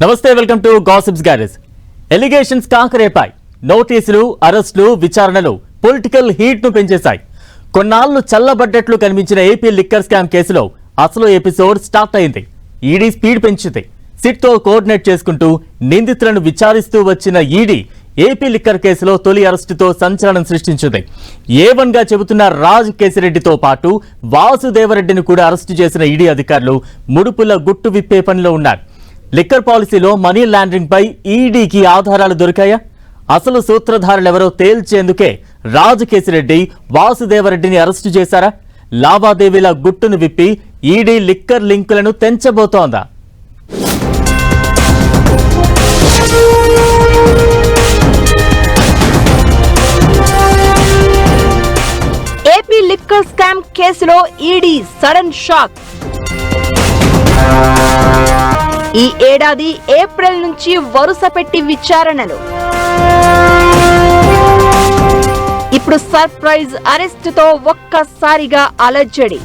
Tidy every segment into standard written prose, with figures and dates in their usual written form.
నమస్తే, welcome to gossips garage. Allegations కాకరేపాయి. నోటీసులు, అరెస్టులు, విచారణలు పొలిటికల్ హీట్ ను పెంచేశాయి. కొన్నాళ్లు చల్లబడ్డట్లు కనిపించిన ఏపీ లిక్కర్ స్కామ్ కేసులో అసలు ఎపిసోడ్ స్టార్ట్ అయింది. ఈడీ స్పీడ్ పెంచింది. సిట్ తో కోఆర్డినేట్ చేసుకుంటూ నిందితులను విచారిస్తూ వచ్చిన ఈడీ ఏపీ లిక్కర్ కేసులో తొలి అరెస్టుతో సంచలనం సృష్టించింది. A1 గా చెబుతున్న రాజ్ కేసిరెడ్డితో పాటు వాసుదేవరెడ్డిని కూడా అరెస్టు చేసిన ఈడీ అధికారులు ముడుపుల గుట్టు విప్పే పనిలో ఉన్నారు. లిక్కర్ పాలసీలో మనీ లాండరింగ్ పై ఈడీకి ఆధారాలు దొరికాయా? అసలు సూత్రధారులెవరో తేల్చేందుకే రాజ్ కేసిరెడ్డి, వాసుదేవరెడ్డిని అరెస్టు చేశారా? లావాదేవీల గుట్టును విప్పి ఈడీ లిక్కర్ లింకులను తెంచబోతోందా? ఏపీ లిక్కర్ స్కామ్ కేసులో ఈడీ సడన్ షాక్. ఈ ఏడాది ఏప్రిల్ నుంచి వరుస పెట్టి విచారణలు. ఇప్పుడు సర్ప్రైజ్ అరెస్టుతో ఒక్కసారిగా అలజడి.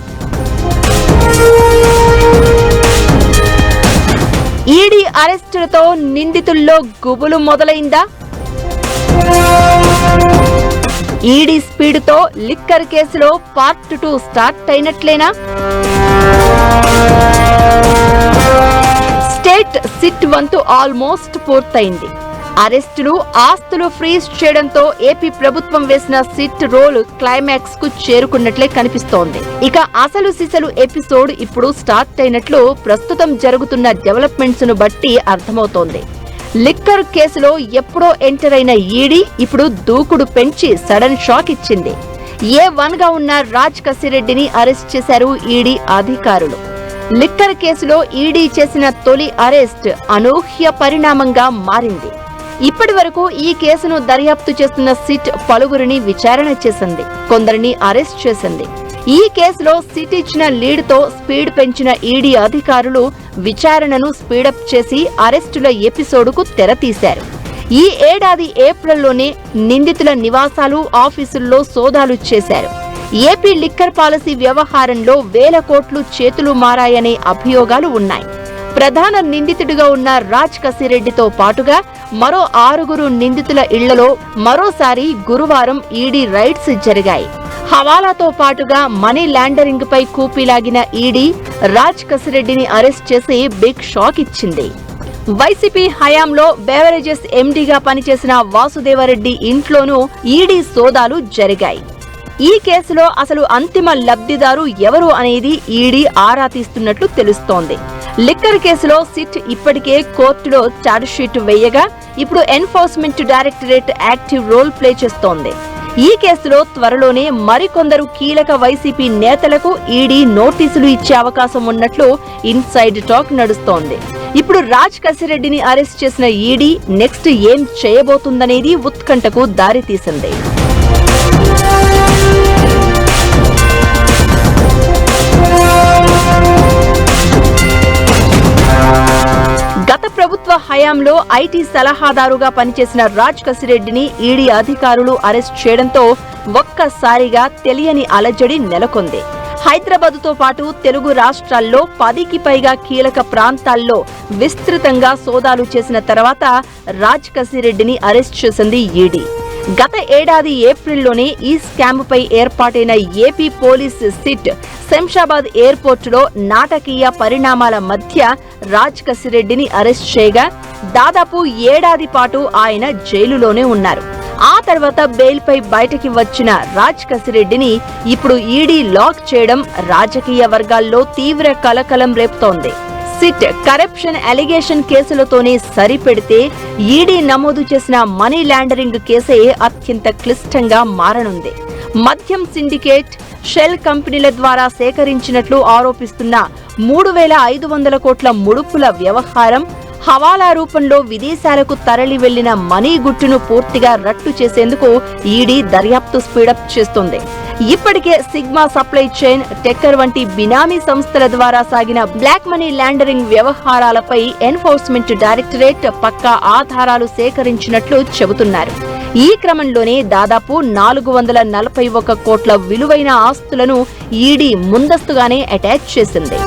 ఈడీ అరెస్టులతో నిందితుల్లో గుబులు మొదలైందా? ఈడీ స్పీడ్తో లిక్కర్ కేసులో పార్ట్ 2 స్టార్ట్ అయినట్లేనా? స్టేట్ సిట్ వంతు ఆల్మోస్ట్ పూర్తయింది. అరెస్టులు, ఆస్తులు ఫ్రీజ్ చేయడంతో ఏపీ ప్రభుత్వం వేసిన సిట్ రోల్ క్లైమాక్స్ కు చేరుకున్నట్లే కనిపిస్తోంది. ఇక అసలు సిసలు ఎపిసోడ్ ఇప్పుడు స్టార్ట్ అయినట్లు ప్రస్తుతం జరుగుతున్న డెవలప్మెంట్స్ ను బట్టి అర్థమవుతోంది. లిక్కర్ కేసులో ఎప్పుడో ఎంటర్ అయిన ఈడీ ఇప్పుడు దూకుడు పెంచి సడన్ షాక్ ఇచ్చింది. A1 గా ఉన్న రాజ్ కేసిరెడ్డిని అరెస్ట్ చేశారు ఈడీ అధికారులు. లిక్కర్ కేసులో ఈడీ చేసిన తొలి అరెస్ట్ అనూహ్య పరిణామంగా మారింది. ఇప్పటి వరకు ఈ కేసును దర్యాప్తు చేస్తున్న సిట్ పలువురిని విచారణ చేసింది, కొందరిని అరెస్ట్ చేసింది. ఈ కేసులో సిట్ ఇచ్చిన లీడ్ తో స్పీడ్ పెంచిన ఈడీ అధికారులు విచారణను స్పీడప్ చేసి అరెస్టుల ఎపిసోడ్కు తెరతీశారు. ఈ ఏడాది ఏప్రిల్లోనే నిందితుల నివాసాలు, ఆఫీసుల్లో సోదాలు చేశారు. ఏపీ లిక్కర్ పాలసీ వ్యవహారంలో వేల కోట్లు చేతులు మారాయనే అభియోగాలు ఉన్నాయి. ప్రధాన నిందితుడిగా ఉన్న రాజ్ కేసిరెడ్డితో పాటుగా మరో 6 నిందితుల ఇళ్లలో మరోసారి గురువారం ఈడీ రైడ్స్ జరిగాయి. హవాలాతో పాటుగా మనీ లాండరింగ్ పై కూపీలాగిన ఈడీ రాజ్ కేసిరెడ్డిని అరెస్ట్ చేసి బిగ్ షాక్ ఇచ్చింది. వైసీపీ హయాంలో బెవరేజెస్ ఎండీగా పనిచేసిన వాసుదేవరెడ్డి ఇంట్లోనూ ఈడీ సోదాలు జరిగాయి. ఈ కేసులో అసలు అంతిమ లబ్ధిదారు ఎవరు అనేది ఈడీ ఆరా తీస్తున్నట్లు తెలుస్తోంది. లిక్కర్ కేసులో సిట్ ఇప్పటికే కోర్టులో ఛార్జ్షీట్ వేయగా ఇప్పుడు enforcement directorate active role play చేస్తోంది. ఈ కేసులో త్వరలోనే మరికొందరు కీలక వైసీపీ నేతలకు ఈడీ నోటీసులు ఇచ్చే అవకాశం ఉన్నట్లు ఇన్సైడ్ టాక్ నడుస్తోంది. ఇప్పుడు రాజ్ కేసిరెడ్డిని అరెస్ట్ చేసిన ఈడీ నెక్స్ట్ ఏం చేయబోతుందనేది ఉత్కంఠకు దారితీసింది. గత ప్రభుత్వ హయాంలో ఐటీ సలహాదారుగా పనిచేసిన రాజ్ కేసిరెడ్డిని ఈడీ అధికారులు అరెస్ట్ చేయడంతో ఒక్కసారిగా తెలియని అలజడి నెలకొంది. హైదరాబాద్తో పాటు తెలుగు రాష్ట్రాల్లో 10కి పైగా కీలక ప్రాంతాల్లో విస్తృతంగా సోదాలు చేసిన తర్వాత రాజ్ కేసిరెడ్డిని అరెస్ట్ చేసింది ఈడీ. గత ఏడాది ఏప్రిల్లోనే ఈ స్కామ్ పై ఏర్పాటైన ఏపీ పోలీస్ సిట్ శంషాబాద్ ఎయిర్పోర్టులో నాటకీయ పరిణామాల మధ్య రాజ్ కేసిరెడ్డిని అరెస్ట్ చేయగా దాదాపు ఏడాది పాటు ఆయన జైలులోనే ఉన్నారు. ఆ తర్వాత బెయిల్ పై బయటకి వచ్చిన రాజ్ కేసిరెడ్డిని ఇప్పుడు ఈడీ లాక్ చేయడం రాజకీయ వర్గాల్లో తీవ్ర కలకలం రేపుతోంది. సిట్ కరప్షన్ అలిగేషన్ కేసులతోనే సరిపెడితే ఈడీ నమోదు చేసిన మనీ లాండరింగ్ కేసే అత్యంత క్లిష్టంగా మారనుంది. మద్యం సిండికేట్, షెల్ కంపెనీల ద్వారా సేకరించినట్లు ఆరోపిస్తున్న 3,500 కోట్ల ముడుపుల వ్యవహారం, హవాలా రూపంలో విదేశాలకు తరలి వెళ్లిన మనీ గుట్టును పూర్తిగా రట్టు చేసేందుకు ఈడీ దర్యాప్తు స్పీడప్ చేస్తోంది. ఇప్పటికే సిగ్మా సప్లై చైన్, టెక్కర్ వంటి బినామీ సంస్థల ద్వారా సాగిన బ్లాక్ మనీ లాండరింగ్ వ్యవహారాలపై ఎన్ఫోర్స్మెంట్ డైరెక్టరేట్ పక్కా ఆధారాలు సేకరించినట్లు చెబుతున్నారు. ఈ క్రమంలోనే దాదాపు 441 కోట్ల విలువైన ఆస్తులను ఈడీ ముందస్తుగానే అటాచ్ చేసింది.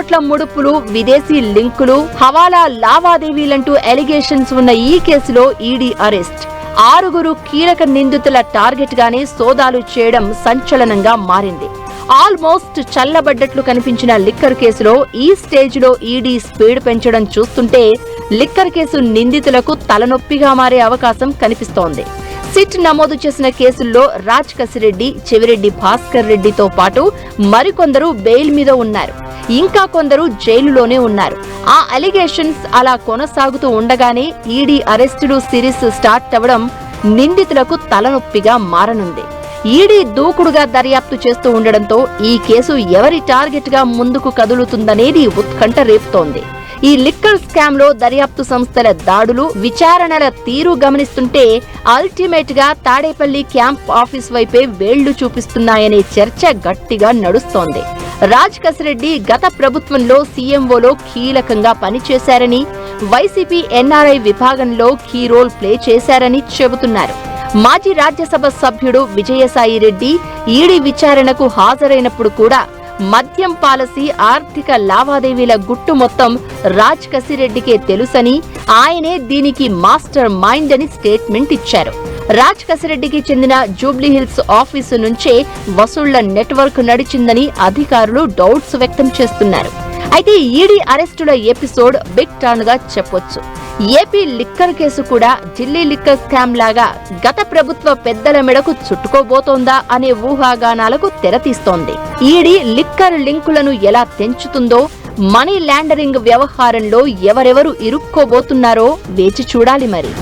కోట్ల ముడుపులు, విదేశీ లింకులు, హవాలా లావాదేవీలంటూ ఎలిగేషన్స్ ఉన్న ఈ కేసులో ఈడీ అరెస్ట్. 6 కీలక నిందితుల టార్గెట్ గానే సోదాలు చేయడం సంచలనంగా మారింది. ఆల్మోస్ట్ చల్లబడ్డట్లు కనిపించిన లిక్కర్ కేసులో ఈ స్టేజ్లో ఈడీ స్పీడ్ పెంచడం చూస్తుంటే లిక్కర్ కేసు నిందితులకు తలనొప్పిగా మారే అవకాశం కనిపిస్తోంది. సిట్ నమోదు చేసిన కేసుల్లో రాజ్ కసిరెడ్డి, చెవిరెడ్డి భాస్కర్ రెడ్డితో పాటు మరికొందరు బెయిల్ మీద ఉన్నారు. ఇంకా కొందరు జైలులోనే ఉన్నారు. ఆ అలిగేషన్స్ అలా కొనసాగుతూ ఉండగానే ఈడీ అరెస్టులు సిరీస్ స్టార్ట్ అవ్వడం నిందితులకు తలనొప్పిగా మారనుంది. ఈడీ దూకుడుగా దర్యాప్తు చేస్తూ ఉండడంతో ఈ కేసు ఎవరి టార్గెట్ గా ముందుకు కదులుతుందనేది ఉత్కంఠ రేపుతోంది. ఈ లిక్కర్ స్కామ్ లో దర్యాప్తు సంస్థల దాడులు, విచారణల తీరు గమనిస్తుంటే అల్టిమేట్ గా తాడేపల్లి క్యాంప్ ఆఫీస్ వైపే వేళ్లు చూపిస్తున్నాయనే చర్చ గట్టిగా నడుస్తోంది. రాజ్ కసిరెడ్డి గత ప్రభుత్వంలో సీఎంఓలో కీలకంగా పనిచేశారని, వైసీపీ ఎన్ఆర్ఐ విభాగంలో కీ రోల్ ప్లే చేశారని చెబుతున్నారు. మాజీ రాజ్యసభ సభ్యుడు విజయసాయి రెడ్డి ఈడీ విచారణకు హాజరైనప్పుడు కూడా మద్యం పాలసీ, ఆర్థిక లావాదేవీల గుట్టు మొత్తం రాజ్ కసిరెడ్డికే తెలుసని, ఆయనే దీనికి మాస్టర్ మైండ్ అని స్టేట్మెంట్ ఇచ్చారు. రాజ్ కసిరెడ్డికి చెందిన జూబ్లీహిల్స్ ఆఫీసు నుంచే వసూళ్ల నెట్వర్క్ నడిచిందని అధికారులు డౌట్స్ వ్యక్తం చేస్తున్నారు. అయితే ఈడీ అరెస్టుల ఎపిసోడ్ బిగ్ టర్న్ గా చెప్పొచ్చు. ఏపీ లిక్కర్ కేసు కూడా ఢిల్లీ లిక్కర్ స్కామ్ లాగా గత ప్రభుత్వ పెద్దల మెడకు చుట్టుకోబోతోందా అనే ఊహాగానాలకు తెరతీస్తోంది. ఈడీ లిక్కర్ లింకులను ఎలా తెంచుతుందో, మనీ లాండరింగ్ వ్యవహారంలో ఎవరెవరు ఇరుక్కోబోతున్నారో వేచి చూడాలి మరి.